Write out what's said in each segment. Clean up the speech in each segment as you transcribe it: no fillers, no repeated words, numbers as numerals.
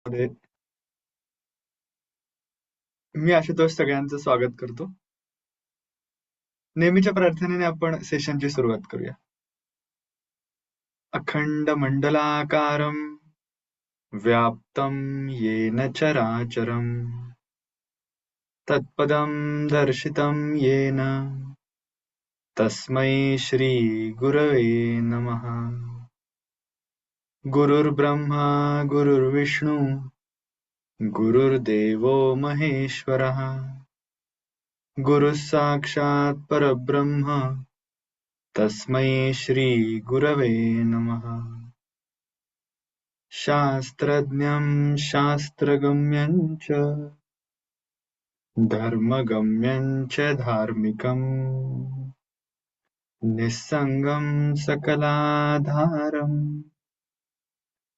मध्ये मी आशुतोष सगळ्यांचं स्वागत करतो. नेहमीच्या प्रार्थनेने आपण सेशनची सुरुवात करूया. अखंड मंडलाकारं व्याप्तं येन चराचरं तत्पदं दर्शितं येन तस्मै श्री गुरवे नमः. गुरुर्ब्रह्मा गुरुर्विष्णू गुरुर्देवो महेश्वरः गुरुः साक्षात् परब्रह्म तस्मै श्री गुरवे नमः. शास्त्रज्ञं शास्त्रगम्यं च धर्मगम्यं च धार्मिकं निस्सङ्गं सकलाधारं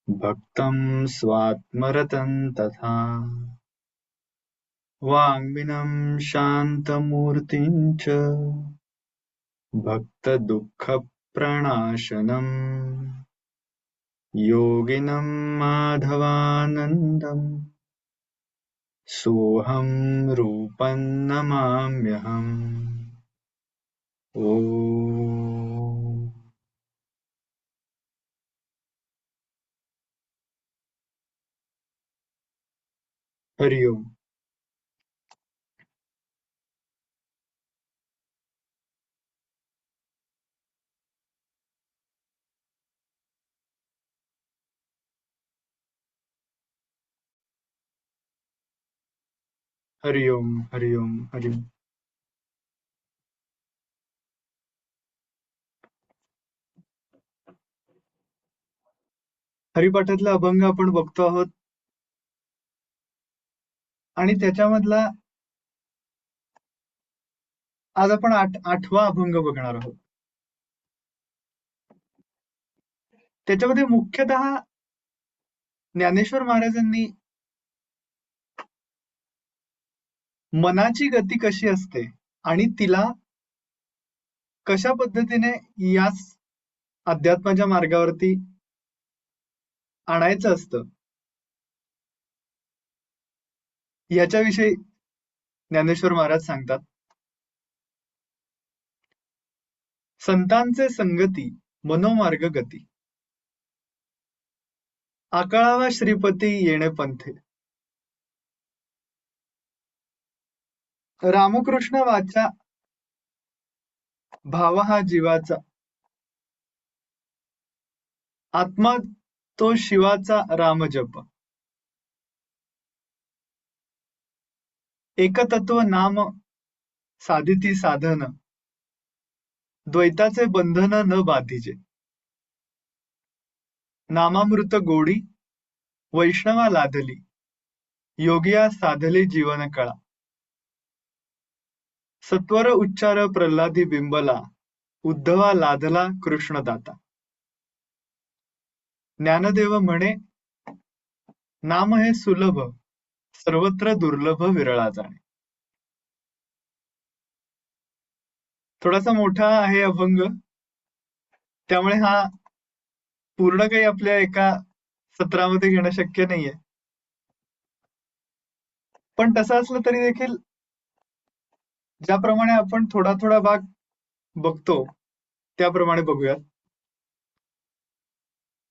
भक्तं स्वात्मरतं तथा वाङ्मिनं शान्तमूर्तिं च भक्तदुःखप्रणाशनम् योगिनं माधवानन्दं सोऽहं रूपं नमाम्यहम्. ओम. हरि ओम. हरि ओम. हरि ओम. हरि ओम. हरिपाठातला अभंग आपण बघतो आहोत आणि त्याच्यामधला आज आपण आठवा अभंग बघणार आहोत. त्याच्यामध्ये मुख्यतः ज्ञानेश्वर महाराजांनी मनाची गती कशी असते आणि तिला कशा पद्धतीने याच अध्यात्माच्या मार्गावरती आणायचं असतं याच्याविषयी ज्ञानेश्वर महाराज सांगतात. संतांचे संगती मनोमार्ग गती आकळावा श्रीपती येणे पंथे रामकृष्ण वाचा भाव हा जीवाचा आत्मा तो शिवाचा रामजप एकतत्व नाम साधिती साधन द्वैताचे बंधन न बाधीचे नामामृत गोडी वैष्णवा लादली योगिया साधले जीवन कळा सत्वर उच्चार प्रल्हादी बिंबला उद्धवा लादला कृष्णदाता ज्ञानदेव म्हणे नाम हे सुलभ सर्वत्र दुर्लभ विरळा जाणे. थोडासा मोठा आहे अभंग, त्यामुळे हा पूर्ण काही आपल्या एका सत्रामध्ये घेणं शक्य नाहीये. पण तसं असलं तरी देखील ज्याप्रमाणे आपण थोडा थोडा भाग बघतो त्याप्रमाणे बघूयात.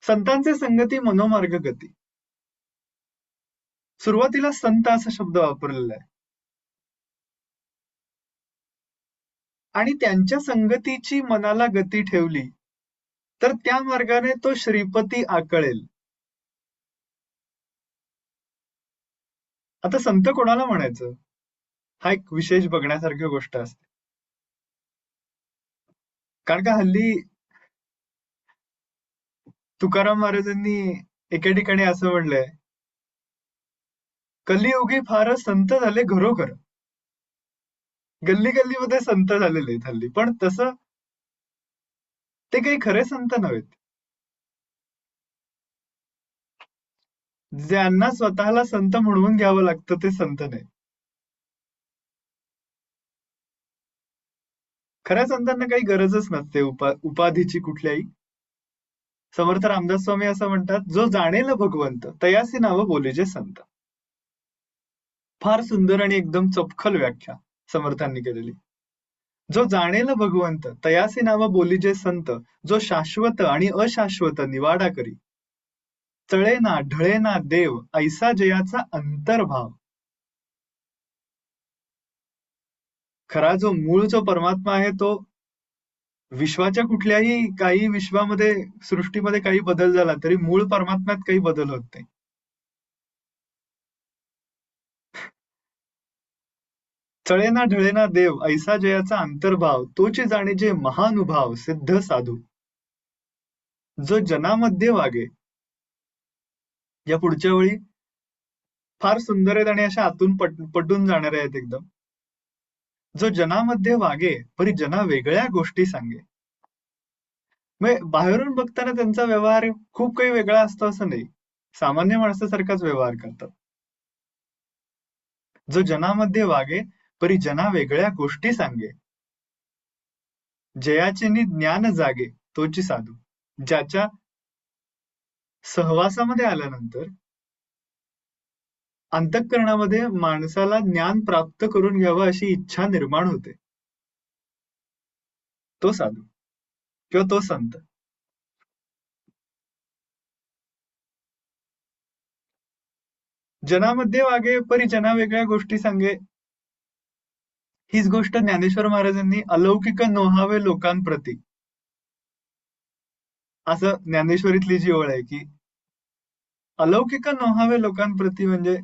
संतांचे संगती मनोमार्ग गती. सुरुवातीला संत असा शब्द वापरलेला आहे आणि त्यांच्या संगतीची मनाला गती ठेवली तर त्या मार्गाने तो श्रीपती आकळेल. आता संत कोणाला म्हणायचं हा एक विशेष बघण्यासारखी गोष्ट असते. कारण का हल्ली तुकाराम महाराजांनी एका ठिकाणी असं म्हणलंय, कलियुगी फार संत झाले घरोघर. गल्ली गल्लीमध्ये संत झालेले आहेत हल्ली, पण तसं ते काही खरे संत नव्हेत. ज्यांना स्वतःला संत म्हणवून घ्यावं लागतं ते संत नाही. खऱ्या संतांना काही गरजच नसते उपाधीची कुठल्याही. समर्थ रामदास स्वामी असं म्हणतात, जो जाणेल भगवंत तयासी नाव बोलीजे संत. फार सुंदर आणि एकदम चपखल व्याख्या समर्थांनी केलेली. जो जाणेल भगवंत तयासी नाव बोलीजे संत, जो शाश्वत आणि अशाश्वत निवाडा करी, चळेना ढळेना देव ऐसा जयाचा अंतर्भाव. खरा जो मूळ जो परमात्मा आहे तो विश्वाच्या कुठल्याही काही विश्वामध्ये सृष्टीमध्ये काही बदल झाला तरी मूळ परमात्म्यात काही बदल होत नाही. चळेना ढळेना देव ऐसा जयाचा अंतर्भाव, तोची जाणे जे महानुभाव सिद्ध साधू. जो जनामध्ये वागे. या पुढच्या वेळी फार सुंदर आहेत आणि अशा आतून पटून जाणाऱ्या आहेत एकदम. जो जनामध्ये वागे परी जना वेगळ्या गोष्टी सांगे. म्हणजे बाहेरून बघताना त्यांचा व्यवहार खूप काही वेगळा असतो असं नाही, सामान्य माणसासारखाच व्यवहार करतात. जो जनामध्ये वागे परी जना वेगळ्या गोष्टी सांगे, जयाचे नि ज्ञान जागे तोची साधू. ज्याच्या सहवासामध्ये आल्यानंतर अंतःकरणामध्ये माणसाला ज्ञान प्राप्त करून घ्यावं अशी इच्छा निर्माण होते, तो साधू किंवा तो संत. जनामध्ये वागे परी जना वेगळ्या गोष्टी सांगे. हीच गोष्ट ज्ञानेश्वर महाराजांनी अलौकिक नोहावे लोकांप्रती असं ज्ञानेश्वरीतली जी ओळ आहे की अलौकिक नोहावे लोकांप्रती म्हणजे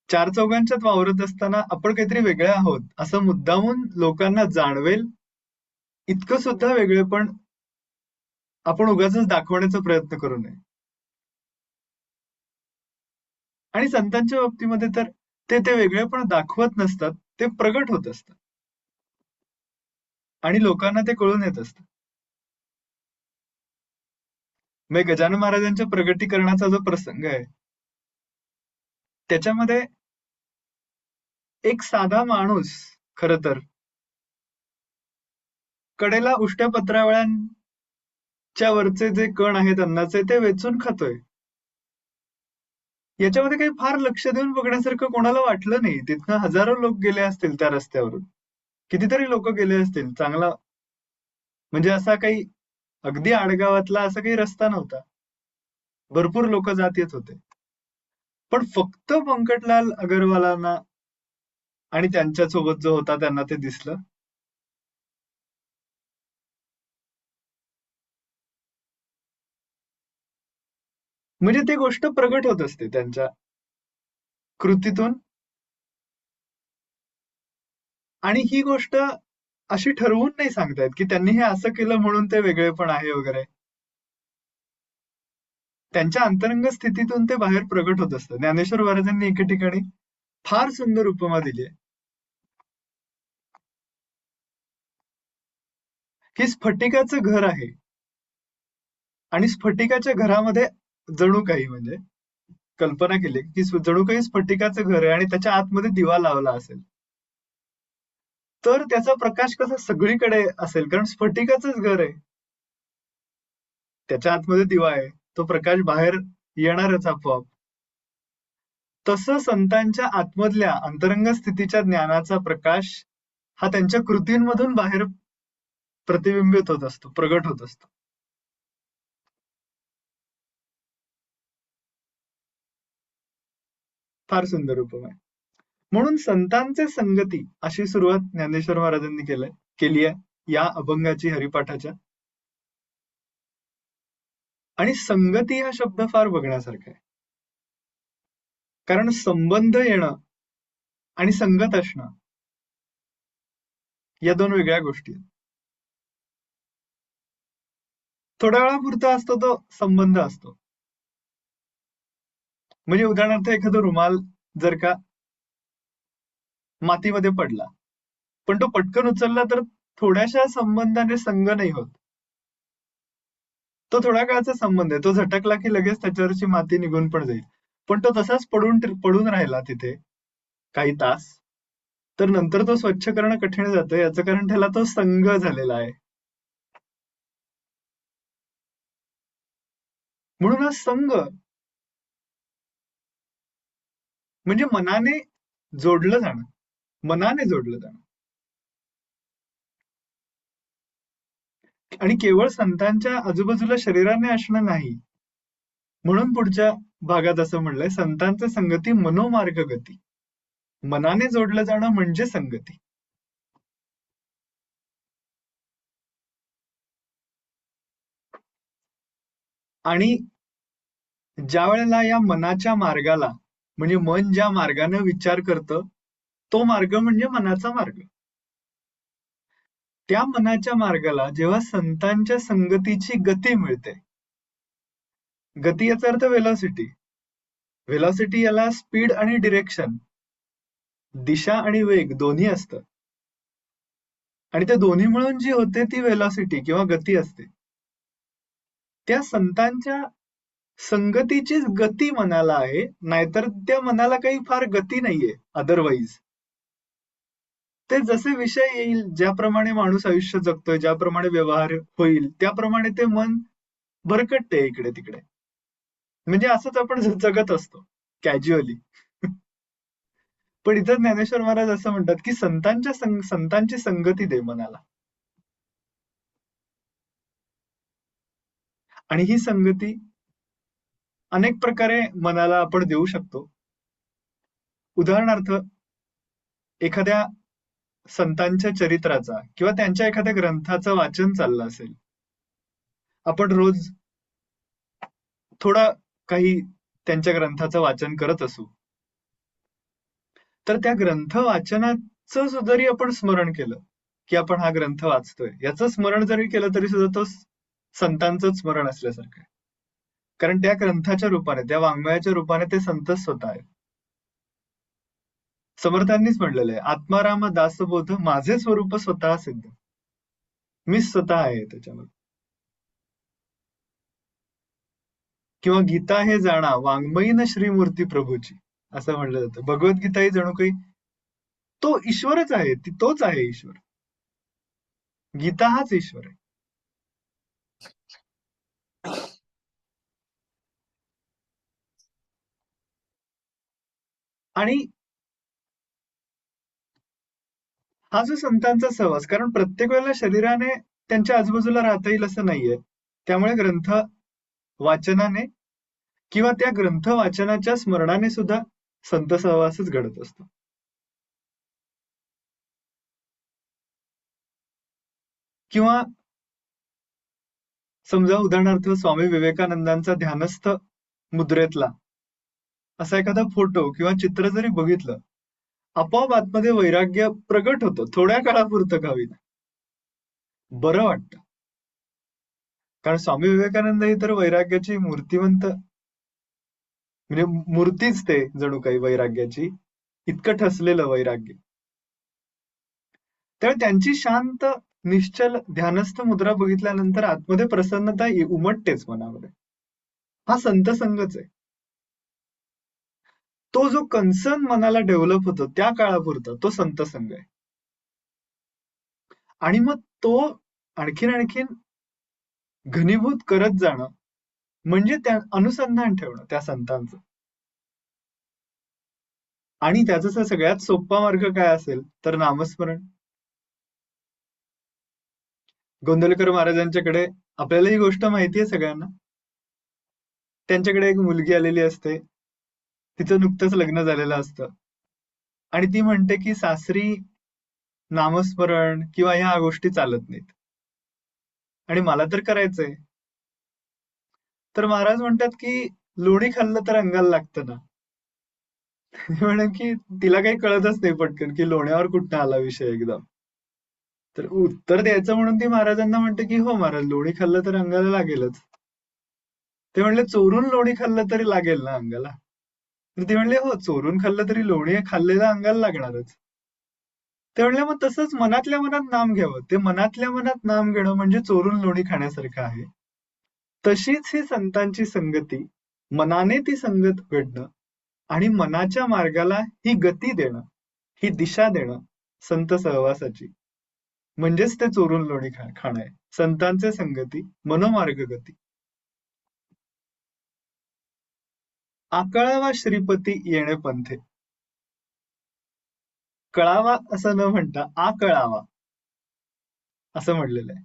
चार चौघांच्यात वावरत असताना आपण काहीतरी वेगळे आहोत असं मुद्दामून लोकांना जाणवेल इतकं सुद्धा वेगळे पण आपण उगाच दाखवण्याचा प्रयत्न करू नये. आणि संतांच्या बाबतीमध्ये तर ते वेगळेपण दाखवत नसतात, ते प्रगट होत असतात आणि लोकांना ते कळून येत असतं. मग गजानन महाराजांच्या प्रगटीकरणाचा जो प्रसंग आहे त्याच्यामध्ये एक साधा माणूस खर तर कडेला उष्ट्या पत्रावळ्यांच्या वरचे जे कण आहेत अन्नाचे ते वेचून खातोय. याच्यामध्ये काही फार लक्ष देऊन बघण्यासारखं कोणाला वाटलं नाही. तिथनं हजारो लोक गेले असतील त्या रस्त्यावरून, कितीतरी लोक गेले असतील. चांगला म्हणजे असा काही अगदी आडगावातला असा काही रस्ता नव्हता, भरपूर लोक जात येत होते. पण फक्त पंकटलाल अगरवालांना आणि त्यांच्या सोबत जो होता त्यांना ते दिसलं. म्हणजे ती गोष्ट प्रगट होत असते त्यांच्या कृतीतून. आणि ही गोष्ट अशी ठरवून नाही सांगतायत की त्यांनी हे असं केलं म्हणून ते वेगळेपण आहे वगैरे. त्यांच्या अंतरंग स्थितीतून ते बाहेर प्रगट होत असतं. ज्ञानेश्वर महाराजांनी एके ठिकाणी फार सुंदर उपमा दिली आहे की स्फटिकाचं घर आहे आणि स्फटिकाच्या घरामध्ये जणू काही म्हणजे कल्पना केली की जणू काही स्फटिकाचं घर आहे आणि त्याच्या आतमध्ये दिवा लावला असेल तर त्याचा प्रकाश कसा सगळीकडे असेल, कारण स्फटिकाचंच घर आहे, त्याच्या आतमध्ये दिवा आहे, तो प्रकाश बाहेर येणारच आपोआप. तसं संतांच्या आतमधल्या अंतरंग स्थितीच्या ज्ञानाचा प्रकाश हा त्यांच्या कृतींमधून बाहेर प्रतिबिंबित होत असतो, प्रगट होत असतो. फार सुंदर उपमा आहे. म्हणून संतांचे संगती अशी सुरुवात ज्ञानेश्वर महाराजांनी केली आहे या अभंगाची हरिपाठाच्या. आणि संगती हा शब्द फार बघण्यासारखा आहे, कारण संबंध येणं आणि संगत असणं या दोन वेगळ्या गोष्टी आहेत. थोड्या वेळापुरता असतो तो संबंध असतो. म्हणजे उदाहरणार्थ एखादा रुमाल जर का मातीमध्ये पडला पण तो पटकन उचलला तर थोड्याशा संबंधाने संग नाही होत. तो थोड्या काळाचा संबंध आहे, तो झटकला की लगेच त्याच्यावरची माती निघून पण जाईल. पण तो तसाच पडून राहिला तिथे काही तास तर नंतर तो स्वच्छ करणं कठीण जातं, याचं कारण त्याला तो संग झालेला आहे. म्हणून हा संग म्हणजे मनाने जोडलं जाणं, मनाने जोडलं जाणं. आणि केवळ संतांच्या आजूबाजूला शरीराने असणं नाही. म्हणून पुढच्या भागात असं म्हणलंय, संतांचे संगती मनोमार्ग गती. मनाने जोडलं जाणं म्हणजे संगती. आणि ज्या वेळेला या मनाच्या मार्गाला, म्हणजे मन ज्या मार्गाने विचार करतं, तो मार्ग म्हणजे मनाचा मार्ग. त्या मनाच्या मार्गाला जेव्हा संतांच्या संगतीची गती मिळते, गती याचा अर्थ वेलॉसिटी. वेलॉसिटी याला स्पीड आणि डिरेक्शन, दिशा आणि वेग दोन्ही असतं. आणि ते दोन्ही मिळून जी होते ती वेलॉसिटी किंवा गती असते. त्या संतांच्या संगतीचीच गती मनाला आहे, नाहीतर त्या मनाला काही फार गती नाहीये अदरवाईज. ते जसे विषय येईल, ज्याप्रमाणे माणूस आयुष्य जगतोय, ज्याप्रमाणे व्यवहार होईल, त्याप्रमाणे ते मन भरकटते इकडे तिकडे. म्हणजे असंच आपण जगत असतो कॅज्युअली. पण इथं ज्ञानेश्वर महाराज असं म्हणतात की संतांची संगती दे मनाला. आणि ही संगती अनेक प्रकारे मनाला आपण देऊ शकतो. उदाहरणार्थ, एखाद्या संतांच्या चरित्राचा किंवा त्यांच्या एखाद्या ग्रंथाचं वाचन चाललं असेल, आपण रोज थोडा काही त्यांच्या ग्रंथाचं वाचन करत असू, तर त्या ग्रंथ वाचनाचं जरी आपण स्मरण केलं की आपण हा ग्रंथ वाचतोय, याचं स्मरण जरी केलं तरी सुद्धा तो संतांचं स्मरण असल्यासारखं आहे. कारण त्या ग्रंथाच्या रूपाने, त्या वाङ्मयाच्या रूपाने ते संत स्वतः आहेत. समर्थांनीच म्हणलेलं आहे, आत्माराम दासबोध माझे स्वरूप स्वतः सिद्ध. मी स्वतः आहे त्याच्यामध्ये. किंवा गीता हे जाणा वाङ्मयीन श्रीमूर्ती प्रभूची, असं म्हणलं जातं. भगवद्गीता ही जणू काही तो ईश्वरच आहे, तोच आहे ईश्वर. गीता हाच ईश्वर आहे. आणि हा जो संतांचा सहवास, कारण प्रत्येक वेळेला शरीराने त्यांच्या आजूबाजूला राहता येईल असं नाहीये. त्यामुळे ग्रंथ वाचनाने किंवा त्या ग्रंथ वाचनाच्या स्मरणाने सुद्धा संत सहवासच घडत असतो. किंवा समजा उदाहरणार्थ स्वामी विवेकानंदांचा ध्यानस्थ मुद्रेतला असा एखादा फोटो किंवा चित्र जरी बघितलं, आपोआप आतमध्ये वैराग्य प्रगट होतं, थोड्या काळापुरतं का होईना. बरं वाटतं. कारण स्वामी विवेकानंद ही तर वैराग्याची मूर्तिवंत, म्हणजे मूर्तीच ते जणू काही वैराग्याची, इतकं ठसलेलं वैराग्य. त्यामुळे त्यांची शांत निश्चल ध्यानस्थ मुद्रा बघितल्यानंतर आतमध्ये प्रसन्नता उमटतेच मनामध्ये. हा संत संघच आहे. तो जो कन्सर्न मनाला डेव्हलप होतो त्या काळापुरता तो संत संघ आहे. आणि मग तो आणखीन आणखीन घनीभूत करत जाणं म्हणजे त्या अनुसंधान ठेवणं त्या संतांचं. आणि त्याचा सगळ्यात सोपा मार्ग काय असेल तर नामस्मरण. गोंदवलेकर महाराजांच्याकडे, आपल्याला ही गोष्ट माहिती आहे सगळ्यांना, त्यांच्याकडे एक मुलगी आलेली असते, तिचं नुकतंच लग्न झालेलं असतं आणि ती म्हणते की सासरी नामस्मरण किंवा ह्या गोष्टी चालत नाहीत आणि मला तर करायचंय. तर महाराज म्हणतात की लोणी खाल्लं तर अंगाला लागतं ना. म्हणून की तिला काही कळतच नाही पटकन की लोण्यावर कुठं आला विषय एकदम. तर उत्तर द्यायचं म्हणून ती महाराजांना म्हणते की हो महाराज, लोणी खाल्लं तर अंगाला लागेलच. ते म्हणले चोरून लोणी खाल्लं तरी लागेल ना अंगाला. तर ते म्हणले हो, चोरून खाल्लं तरी लोणी खाल्लेलं अंगाला लागणारच. ते म्हणले मग तसंच मनातल्या मनात नाम घ्यावं. ते मनातल्या मनात नाम घेणं म्हणजे चोरून लोणी खाण्यासारखं आहे. तशीच ही संतांची संगती, मनाने ती संगत घडणं आणि मनाच्या मार्गाला ही गती देणं, ही दिशा देणं संत सहवासाची, म्हणजेच ते चोरून लोणी खाणं आहे. संतांचे संगती मनोमार्ग गती. आकळावा श्रीपती येणे पंथे. कळावा असं न म्हणता आकळावा असं म्हणलेलं आहे.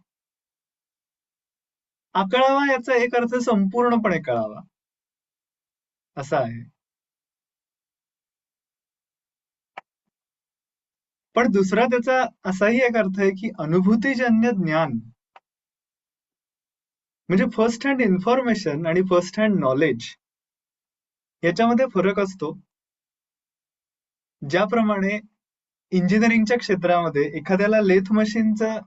आकळावा याचा एक अर्थ संपूर्णपणे कळावा असा आहे. पण दुसरा त्याचा असाही एक अर्थ आहे की अनुभूतीजन्य ज्ञान, म्हणजे फर्स्ट हँड इन्फॉर्मेशन आणि फर्स्ट हँड नॉलेज याच्यामध्ये फरक असतो. ज्याप्रमाणे इंजिनिअरिंगच्या क्षेत्रामध्ये एखाद्याला लेथ मशीनचं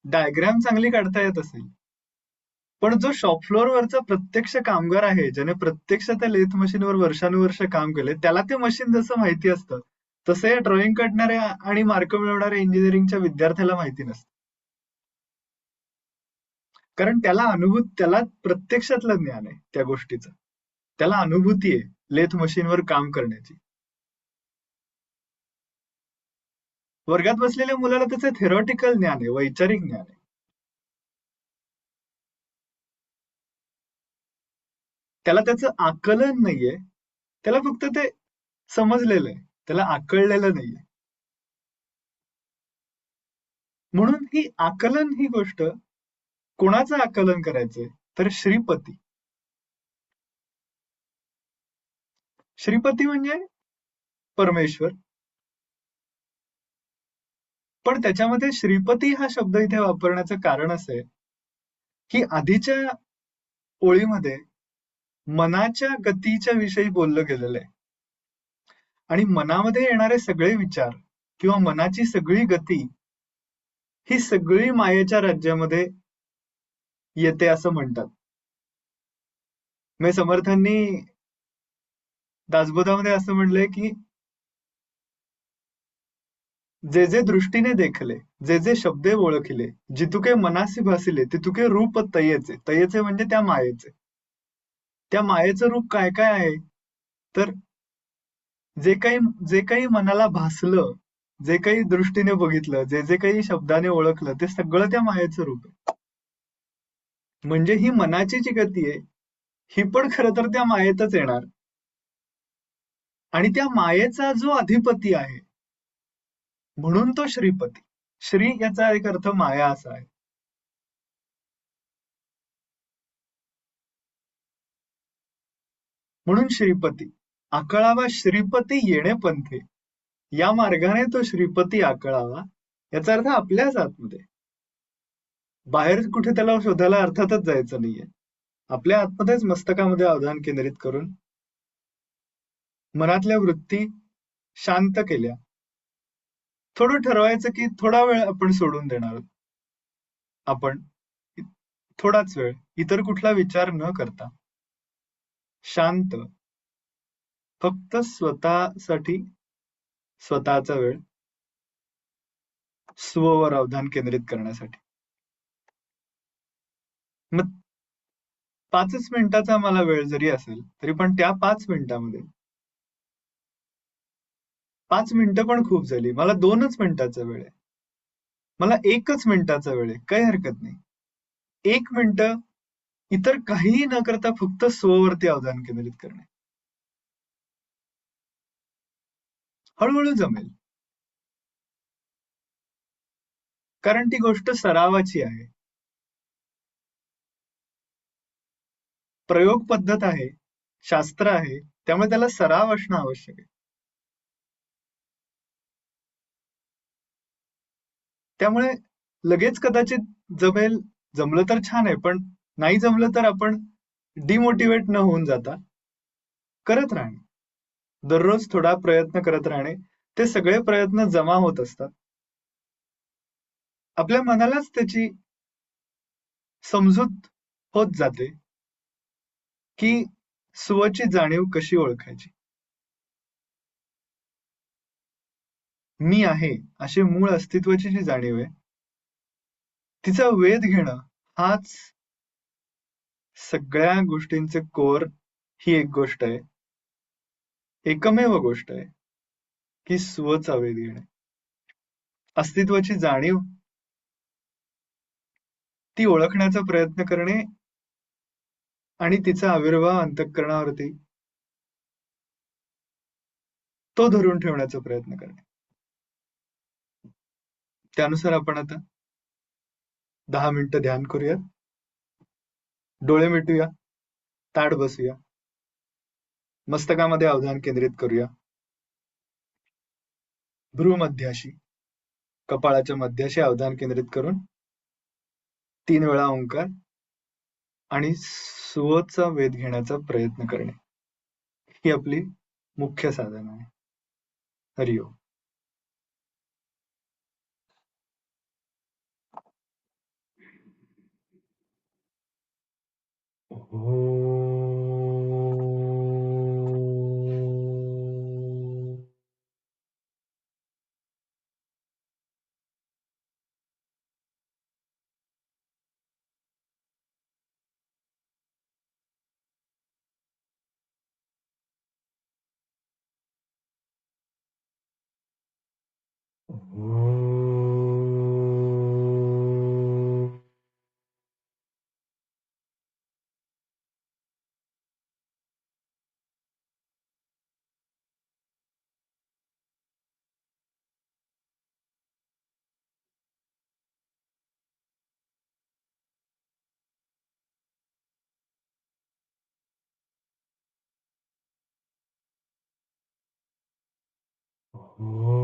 डायग्राम चांगली काढता येत असेल, पण जो शॉप फ्लोअरवरचा प्रत्यक्ष कामगार आहे, ज्याने प्रत्यक्ष त्या लेथ मशीनवर वर्षानुवर्ष काम केले, त्याला ते मशीन जसं माहिती असतं, तसं या ड्रॉइंग काढणाऱ्या आणि मार्क मिळवणाऱ्या इंजिनिअरिंगच्या विद्यार्थ्याला माहिती नसतं. कारण त्याला प्रत्यक्षातलं ज्ञान आहे त्या गोष्टीचं, त्याला अनुभूती आहे लेथ मशीनवर काम करण्याची. वर्गात बसलेल्या मुलाला त्याचं थेरॉटिकल ज्ञान आहे, वैचारिक ज्ञान आहे. त्याला त्याचं आकलन नाहीये, त्याला फक्त ते समजलेलं आहे, त्याला आकळलेलं नाहीये. म्हणून ही आकलन ही गोष्ट कोणाचं आकलन करायचंय, तर श्रीपती. श्रीपती म्हणजे परमेश्वर. पण त्याच्यामध्ये श्रीपती हा शब्द इथे वापरण्याचं कारण असं आहे की आधीच्या ओळीमध्ये मनाच्या गतीच्या विषयी बोललं गेलेलं आहे, आणि मनामध्ये येणारे सगळे विचार किंवा मनाची सगळी गती ही सगळी मायेच्या राज्यामध्ये येते असं म्हणतात. म्हणजे समर्थांनी दासबोधामध्ये असं म्हणलंय की जे जे दृष्टीने देखले, जे जे शब्दे ओळखले, जितुके मनासी भासिले तितुके रूप तयेचे. तयेचे म्हणजे त्या मायेचे. त्या मायेचं रूप काय काय आहे, तर जे काही मनाला भासलं, जे काही दृष्टीने बघितलं, जे जे काही शब्दाने ओळखलं, ते सगळं त्या मायेचं रूप आहे. म्हणजे ही मनाची जी गती आहे, ही पण खरं तर त्या मायेतच येणार. आणि त्या मायेचा जो अधिपती आहे, म्हणून तो श्रीपती. श्री याचा एक अर्थ माया असा आहे. म्हणून श्रीपती. आकळावा श्रीपती येणे पंथे. या मार्गाने तो श्रीपती आकळावा, याचा अर्थ आपल्याच आतमध्ये. बाहेर कुठे त्याला शोधायला अर्थातच जायचं नाहीये. आपल्या आतमध्येच मस्तकामध्ये अवधान केंद्रित करून मनातल्या वृत्ती शांत केल्या. थोडं ठरवायचं की थोडा वेळ आपण सोडून देणार. आपण थोडाच वेळ इतर कुठला विचार न करता शांत, फक्त स्वतःसाठी स्वतःचा वेळ स्ववर अवधान केंद्रित करण्यासाठी. मग 5च मिनिटाचा मला वेळ जरी असेल तरी पण त्या 5 मिनिटामध्ये 5 मिनिटं पण खूप झाली. मला 2च मिनिटाचा वेळ आहे, मला 1च मिनिटाचा वेळ आहे, काही हरकत नाही. 1 मिनिट इतर काहीही न करता फक्त स्ववरती अवधान केंद्रित करणे. हळूहळू जमेल, कारण ती गोष्ट सरावाची आहे. प्रयोग पद्धत आहे, शास्त्र आहे, त्यामुळे त्याला सराव असणं आवश्यक आहे. त्यामुळे लगेच कदाचित जमेल, जमलं तर छान आहे, पण नाही जमलं तर आपण डिमोटिवेट न होऊन जाता करत राहणे, दररोज थोडा प्रयत्न करत राहणे. ते सगळे प्रयत्न जमा होत असतात. आपल्या मनालाच त्याची समजूत होत जाते की स्वची जाणीव कशी ओळखायची. मी आहे अशी मूळ अस्तित्वाची जी जाणीव आहे, तिचा वेध घेणं हाच सगळ्या गोष्टींचे कोर. ही एक गोष्ट आहे, एकमेव गोष्ट आहे की स्वचा वेध घेणे, अस्तित्वाची जाणीव ती ओळखण्याचा प्रयत्न करणे आणि तिचा आविर्भाव अंतःकरणावरती तो धरून ठेवण्याचा प्रयत्न करणे. त्यानुसार आपण आता 10 मिनिटं ध्यान करूया. डोळे मिटूया, ताठ बसूया, मस्तकामध्ये अवधान केंद्रित करूया. भ्रूमध्याशी, कपाळाच्या मध्याशी अवधान केंद्रित करून 3 वेळा ओंकार आणि सुवचा वेध घेण्याचा प्रयत्न करणे. ही आपली मुख्य साधना आहे. हरिओम. Oh.